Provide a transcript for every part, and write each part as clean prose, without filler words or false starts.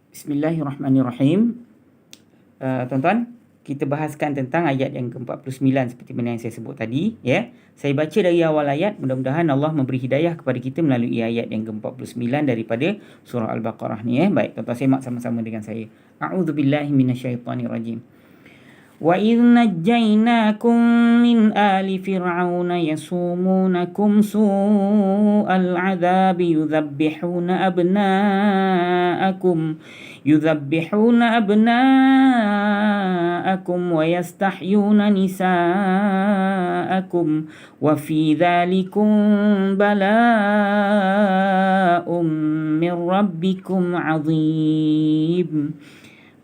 Bismillahirrahmanirrahim. Tuan-tuan, kita bahaskan tentang ayat yang ke-49 seperti mana yang saya sebut tadi. Ya. Saya baca dari awal ayat, mudah-mudahan Allah memberi hidayah kepada kita melalui ayat yang ke-49 daripada surah Al-Baqarah ni. Baik, tuan-tuan semak sama-sama dengan saya. A'udzubillahi minasyaitanirrajim. وَإِذْ نَجَّيْنَاكُمْ مِنْ آلِ فِرْعَوْنَ يَسُومُونَكُمْ سُوءَ الْعَذَابِ يُذَبِّحُونَ أَبْنَاءَكُمْ وَيَسْتَحْيُونَ نِسَاءَكُمْ وَفِي ذَلِكُمْ بَلَاءٌ مِّن رَّبِّكُمْ عَظِيمٌ.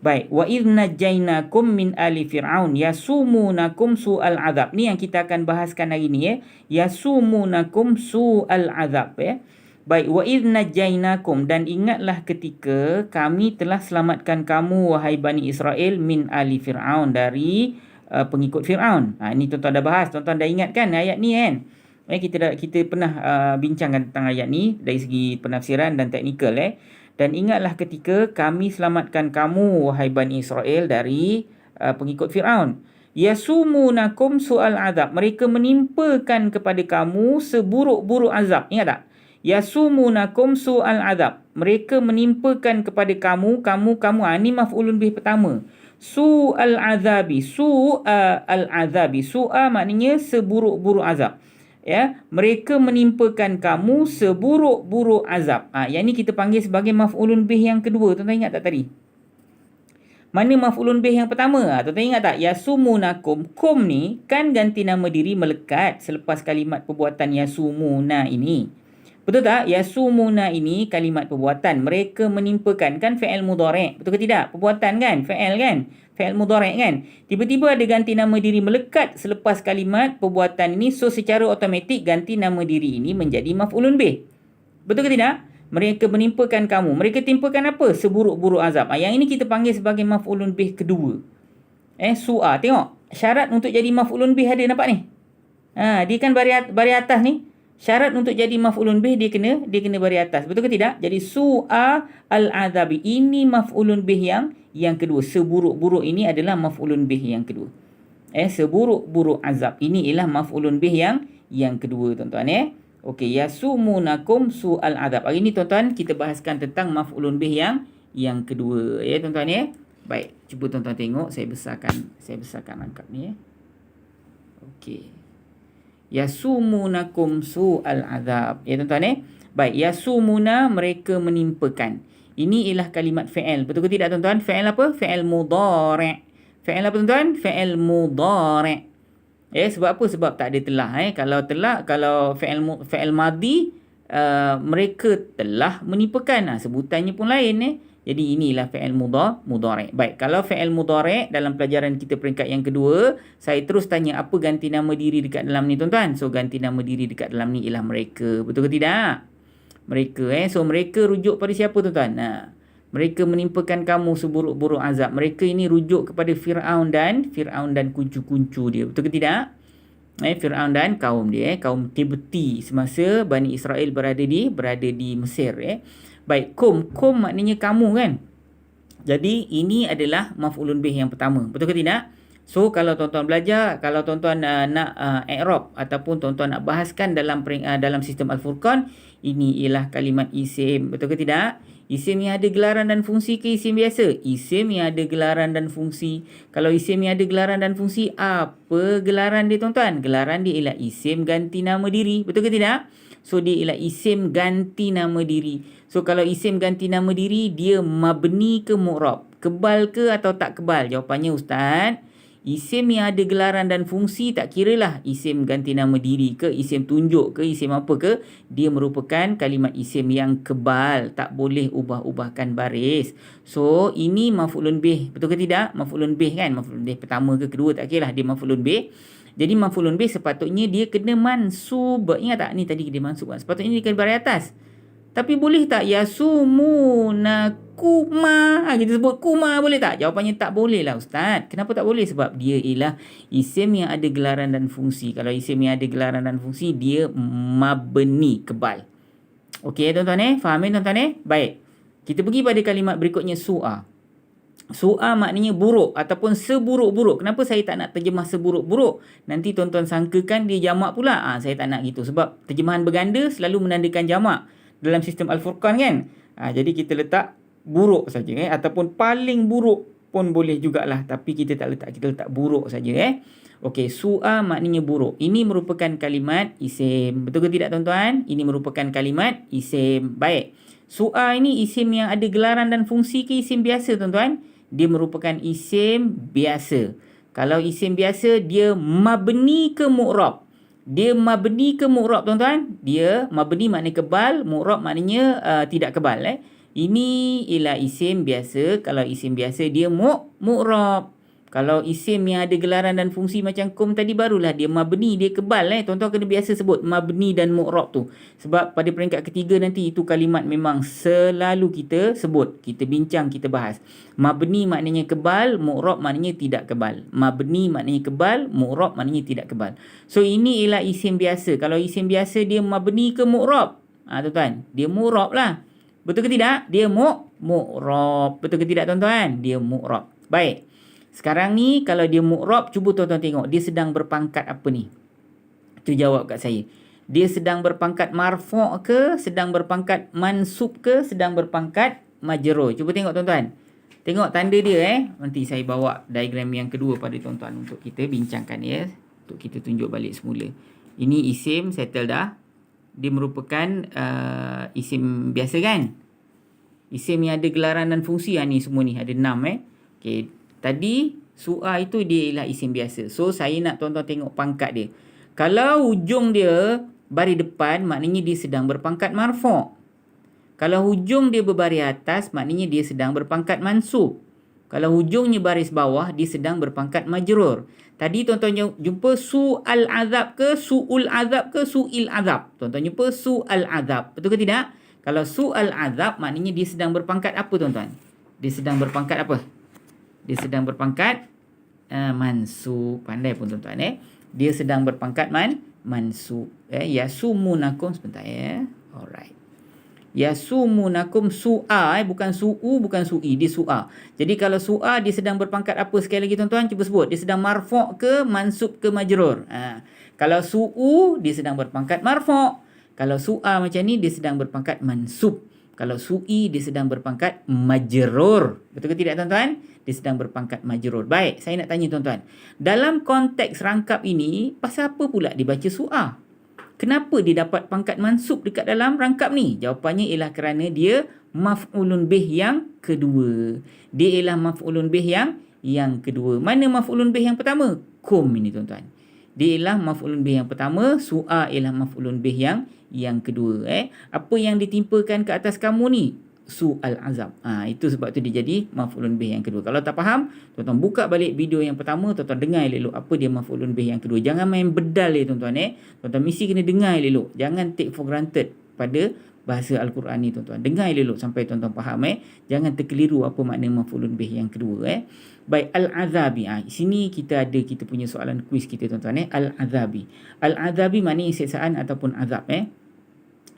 Baik, wa idh najjaynakum min ali fir'aun yasumunakum su'al azab. Ni yang kita akan bahaskan hari ni ya. Yasumunakum su'al azab ya. Baik, wa idh najjaynakum, dan ingatlah ketika kami telah selamatkan kamu wahai Bani Israel min ali fir'aun, dari pengikut Fir'aun. Ni tuan-tuan dah bahas, tuan-tuan dah ingat kan ayat ni kan? Kita pernah bincangkan tentang ayat ni dari segi penafsiran dan teknikal Dan ingatlah ketika kami selamatkan kamu wahai Bani Israel dari pengikut Fir'aun. Yasumunakum su'al azab. Mereka menimpakan kepada kamu seburuk-buruk azab. Ingat tak? Yasumunakum su'al azab. Mereka menimpakan kepada kamu. Ni maf'ulun bih pertama. Su'al azabi. Su'al azabi. Su'a maknanya seburuk-buruk azab. Ya, mereka menimpakan kamu seburuk-buruk azab. Yang ni kita panggil sebagai maf'ulun bih yang kedua. Tuan-tuan ingat tak tadi? Mana maf'ulun bih yang pertama? Tuan-tuan ingat tak? Yasumunakum. Kum ni kan ganti nama diri melekat selepas kalimat perbuatan yasumuna ini. Betul tak? Yasumuna ini kalimat perbuatan. Mereka menimpakan, kan fi'il mudhari'. Betul ke tidak? Perbuatan kan? Fi'il kan? Fi'il mudhari' kan? Tiba-tiba ada ganti nama diri melekat selepas kalimat perbuatan ini. So secara automatik ganti nama diri ini menjadi maf'ulun bih. Betul ke tidak? Mereka menimpakan kamu. Mereka timpakan apa? Seburuk-buruk azab. Yang ini kita panggil sebagai maf'ulun bih kedua. Su'a. Tengok. Syarat untuk jadi maf'ulun bih ada, nampak ni? Dia kan baris atas ni. Syarat untuk jadi maf'ulun bih dia kena baris atas. Betul ke tidak? Jadi su'a al-azabi. Ini maf'ulun bih yang kedua. Seburuk-buruk ini adalah maf'ulun bih yang kedua. Seburuk-buruk azab. Ini ialah maf'ulun bih yang kedua, tuan-tuan Okey, yasumunakum su'al azab. Hari ni tuan-tuan kita bahaskan tentang maf'ulun bih yang kedua tuan-tuan Baik, cuba tuan-tuan tengok, saya besarkan rangkap ni Okey. Yasumunakum su'al azab. Tuan-tuan Baik, yasumuna, mereka menimpakan. Ini ialah kalimat fi'il. Betul ke tidak, tuan-tuan? Fi'il apa? Fi'il mudhari'. Fi'il apa, tuan-tuan? Fi'il mudhari'. Sebab apa? Sebab tak ada telah. Kalau fi'il madhi, mereka telah menimpakan. Sebutannya pun lain Jadi inilah fi'il mudhari'. Baik, kalau fi'il mudhari' dalam pelajaran kita peringkat yang kedua, saya terus tanya apa ganti nama diri dekat dalam ni, tuan-tuan? So ganti nama diri dekat dalam ni ialah mereka. Betul ke tidak? Mereka So mereka rujuk pada siapa, tuan-tuan? Mereka menimpakan kamu seburuk-buruk azab. Mereka ini rujuk kepada Fir'aun dan kuncu-kuncu dia. Betul ke tidak? Fir'aun dan kaum dia, kaum Qibti semasa Bani Israel berada di Mesir Baik, kum maknanya kamu kan. Jadi ini adalah maf'ulun bih yang pertama. Betul ke tidak? So kalau tuan-tuan belajar, kalau tuan-tuan nak i'rab ataupun tuan-tuan nak bahaskan dalam sistem Al-Furqan, ini ialah kalimat isim. Betul ke tidak? Isim yang ada gelaran dan fungsi ke isim biasa? Isim yang ada gelaran dan fungsi. Kalau isim yang ada gelaran dan fungsi, apa gelaran dia, tuan-tuan? Gelaran dia ialah isim ganti nama diri. Betul ke tidak? So dia ialah isim ganti nama diri. So kalau isim ganti nama diri, dia mabni ke mu'rab? Kebal ke atau tak kebal? Jawapannya, Ustaz, isim yang ada gelaran dan fungsi, tak kiralah isim ganti nama diri ke, isim tunjuk ke, isim apa ke, dia merupakan kalimat isim yang kebal. Tak boleh ubah-ubahkan baris. So ini maf'ulun bih. Betul ke tidak? Maf'ulun bih kan? Maf'ulun bih pertama ke kedua, tak kiralah, dia maf'ulun bih. Jadi maf'ulun bih sepatutnya dia kena mansub. Ingat tak? Ni tadi dia mansub kan? Sepatutnya dia kena baris atas. Tapi boleh tak yasumunakuma? Kita sebut kuma, boleh tak? Jawapannya tak boleh lah, Ustaz. Kenapa tak boleh? Sebab dia ialah isim yang ada gelaran dan fungsi. Kalau isim yang ada gelaran dan fungsi, dia mabni, kebal. Okey tuan-tuan Faham tuan-tuan Baik. Kita pergi pada kalimat berikutnya su'a. Su'a maknanya buruk ataupun seburuk-buruk. Kenapa saya tak nak terjemah seburuk-buruk? Nanti tuan-tuan sangkakan dia jamak pula. Saya tak nak gitu. Sebab terjemahan berganda selalu menandakan jamak dalam sistem Al-Furqan kan. Jadi kita letak buruk saja. Ataupun paling buruk pun boleh jugalah. Tapi kita tak letak. Kita letak buruk saja. Okey, su'a maknanya buruk. Ini merupakan kalimat isim. Betul ke tidak tuan-tuan? Ini merupakan kalimat isim. Baik. Su'a ini isim yang ada gelaran dan fungsi ke isim biasa tuan-tuan? Dia merupakan isim biasa. Kalau isim biasa, dia mabni ke mu'rab. Dia mabni ke mu'rab tuan-tuan. Dia mabni maknanya kebal, mu'rab maknanya tidak kebal. Ini ialah isim biasa. Kalau isim biasa, dia mu'rab. Kalau isim yang ada gelaran dan fungsi macam kum tadi, barulah dia mabni, dia kebal. Tuan-tuan kena biasa sebut mabni dan mu'rab tu. Sebab pada peringkat ketiga nanti itu kalimat memang selalu kita sebut. Kita bincang, kita bahas. Mabni maknanya kebal, mu'rab maknanya tidak kebal. Mabni maknanya kebal, mu'rab maknanya tidak kebal. So ini ialah isim biasa. Kalau isim biasa dia mabni ke mu'rab. Tuan-tuan, dia mu'rab lah. Betul ke tidak? Dia mu'rab. Betul ke tidak tuan-tuan? Dia mu'rab. Baik. Sekarang ni kalau dia mu'rab, cuba tuan-tuan tengok dia sedang berpangkat apa ni? Tu jawab kat saya. Dia sedang berpangkat marfu' ke, sedang berpangkat mansub ke, sedang berpangkat majrur. Cuba tengok tuan-tuan. Tengok tanda dia Nanti saya bawa diagram yang kedua pada tuan-tuan untuk kita bincangkan untuk kita tunjuk balik semula. Ini isim settle dah. Dia merupakan isim biasa kan? Isim yang ada gelaran dan fungsi ni semua ni ada 6 Okey. Tadi su'a itu dia ialah isim biasa. So saya nak tuan-tuan tengok pangkat dia. Kalau hujung dia baris depan, maknanya dia sedang berpangkat marfu'. Kalau hujung dia berbaris atas, maknanya dia sedang berpangkat mansub. Kalau hujungnya baris bawah, dia sedang berpangkat majrur. Tadi tuan-tuan jumpa su'al azab ke, su'ul azab ke, su'il azab. Tuan-tuan jumpa su'al azab. Betul ke tidak? Kalau su'al azab, maknanya dia sedang berpangkat apa tuan-tuan? Dia sedang berpangkat apa? Dia sedang berpangkat mansub. Pandai pun tuan-tuan Dia sedang berpangkat mansub. Yasumunakum sebentar Alright. Yasumunakum su'a bukan su'u, bukan su'i. Dia su'a. Jadi kalau su'a dia sedang berpangkat apa sekali lagi tuan-tuan? Cuba sebut. Dia sedang marfu' ke, mansub ke, majrur. Kalau su'u dia sedang berpangkat marfu'. Kalau su'a macam ni dia sedang berpangkat mansub. Kalau su'i dia sedang berpangkat majrur. Betul ke tidak tuan-tuan? Dia sedang berpangkat majrur. Baik, saya nak tanya tuan-tuan. Dalam konteks rangkap ini, pasal apa pula dibaca su'a? Kenapa dia dapat pangkat mansub dekat dalam rangkap ni? Jawapannya ialah kerana dia maf'ulun bih yang kedua. Dia ialah maf'ulun bih yang kedua. Mana maf'ulun bih yang pertama? Kum ini tuan-tuan. Dia ialah maf'ulun bih yang pertama, su'a ialah maf'ulun bih yang kedua. Apa yang ditimpakan ke atas kamu ni? Su'al azab. Itu sebab tu dia jadi maf'ulun bih yang kedua. Kalau tak faham, tuan-tuan buka balik video yang pertama, tuan-tuan dengar elok apa dia maf'ulun bih yang kedua. Jangan main bedal tuan-tuan Tuan-tuan mesti kena dengar elok. Jangan take for granted pada bahasa Al-Quran ni tuan-tuan. Dengar elok sampai tuan-tuan faham Jangan terkeliru apa makna maf'ulun bih yang kedua Baik, al-azabi. Sini kita punya soalan kuis kita tuan-tuan Al-azabi. Al-azabi maknanya siksaan ataupun azab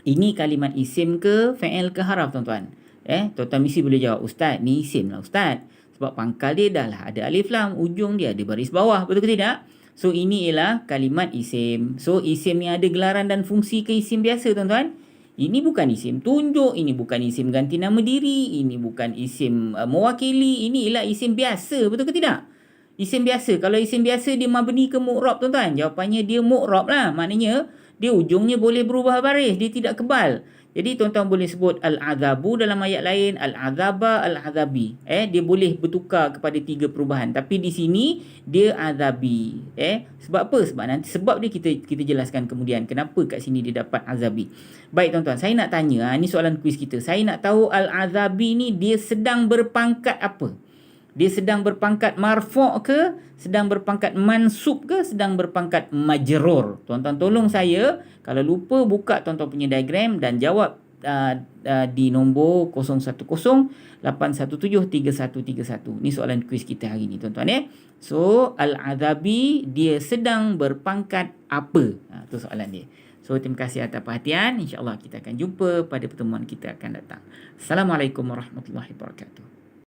Ini kalimat isim ke, fa'il ke haraf tuan-tuan? Tuan-tuan mesti boleh jawab, Ustaz, ni isim lah Ustaz. Sebab pangkal dia dah lah ada alif lam, ujung dia ada baris bawah. Betul ke tidak? So ini ialah kalimat isim. So isim yang ada gelaran dan fungsi ke isim biasa tuan-tuan. Ini bukan isim tunjuk, ini bukan isim ganti nama diri, ini bukan isim mewakili, ini ialah isim biasa. Betul ke tidak? Isim biasa. Kalau isim biasa dia mabni ke mu'rab tuan-tuan? Jawapannya dia mu'rab lah. Maknanya dia ujungnya boleh berubah baris, dia tidak kebal. Jadi tuan-tuan boleh sebut al-azabu dalam ayat lain, al-azaba, al-azabi. Dia boleh bertukar kepada 3 perubahan. Tapi di sini dia azabi. Sebab apa? Sebab dia kita jelaskan kemudian kenapa kat sini dia dapat azabi. Baik tuan-tuan, saya nak tanya, ini soalan kuis kita. Saya nak tahu al-azabi ni dia sedang berpangkat apa? Dia sedang berpangkat marfu' ke, sedang berpangkat mansub ke, sedang berpangkat majrur? Tuan-tuan tolong saya, kalau lupa buka tuan-tuan punya diagram dan jawab di nombor 010-817-3131. Ni soalan kuis kita hari ni tuan-tuan So, al-azabi dia sedang berpangkat apa? Itu soalan dia. So terima kasih atas perhatian. InsyaAllah kita akan jumpa pada pertemuan kita akan datang. Assalamualaikum warahmatullahi wabarakatuh.